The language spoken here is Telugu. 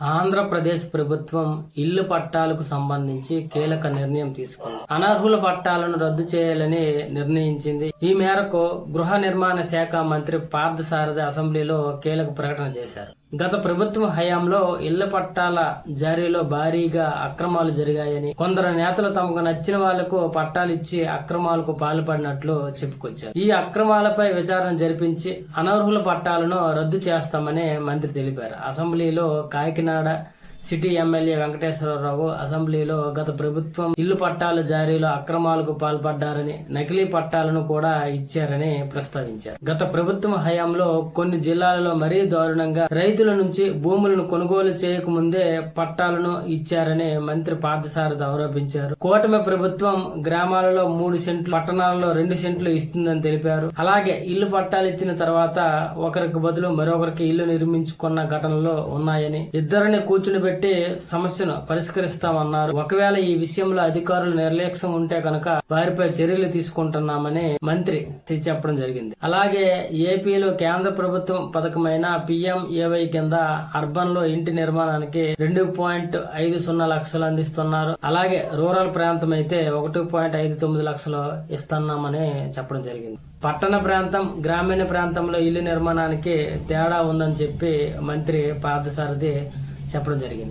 ఆంధ్రప్రదేశ్ ప్రభుత్వం ఇళ్లు పట్టాలకు సంబంధించి కీలక నిర్ణయం తీసుకుంది. అనర్హుల పట్టాలను రద్దు చేయాలని నిర్ణయించింది. ఈ మేరకు గృహ నిర్మాణ శాఖ మంత్రి పార్థసారథి అసెంబ్లీలో కీలక ప్రకటన చేశారు. గత ప్రభుత్వం హయాంలో ఇళ్ల పట్టాల జారీలో భారీగా అక్రమాలు జరిగాయని, కొందరు నేతలు తమకు నచ్చిన వాళ్లకు పట్టాలిచ్చి అక్రమాలకు పాల్పడినట్లు చెప్పుకొచ్చారు. ఈ అక్రమాలపై విచారణ జరిపించి అనర్హుల పట్టాలను రద్దు చేస్తామని మంత్రి తెలిపారు. అసెంబ్లీలో కాకినాడ సిటీ ఎమ్మెల్యే వెంకటేశ్వరరావు అసెంబ్లీలో గత ప్రభుత్వం ఇల్లు పట్టాల జారీలో అక్రమాలకు పాల్పడ్డారని, నకిలీ పట్టాలను కూడా ఇచ్చారని ప్రస్తావించారు. గత ప్రభుత్వం హయాంలో కొన్ని జిల్లాలలో మరీ దారుణంగా రైతుల నుంచి భూములను కొనుగోలు చేయకముందే పట్టాలను ఇచ్చారని మంత్రి పార్థసారథి ఆరోపించారు. కూటమి ప్రభుత్వం గ్రామాలలో 3 సెంట్లు, పట్టణాలలో 2 సెంట్లు ఇస్తుందని తెలిపారు. అలాగే ఇల్లు పట్టాలు ఇచ్చిన తర్వాత ఒకరికి బదులు మరొకరికి ఇల్లు నిర్మించుకున్న ఘటనలు ఉన్నాయని, ఇద్దరిని కూర్చుని పెట్టి సమస్యను పరిష్కరిస్తామన్నారు. ఒకవేళ ఈ విషయంలో అధికారులు నిర్లక్ష్యం ఉంటే కనుక వారిపై చర్యలు తీసుకుంటున్నామని మంత్రి చెప్పడం జరిగింది. అలాగే ఏపీలో కేంద్ర ప్రభుత్వం పథకమైన PMAY కింద అర్బన్ లో ఇంటి నిర్మాణానికి 2.50 లక్షలు అందిస్తున్నారు. అలాగే రూరల్ ప్రాంతం అయితే 1.59 లక్షలు ఇస్తున్నామని చెప్పడం జరిగింది. పట్టణ ప్రాంతం, గ్రామీణ ప్రాంతంలో ఇల్లు నిర్మాణానికి తేడా ఉందని చెప్పి మంత్రి పార్థసారథి చెప్పడం జరిగింది.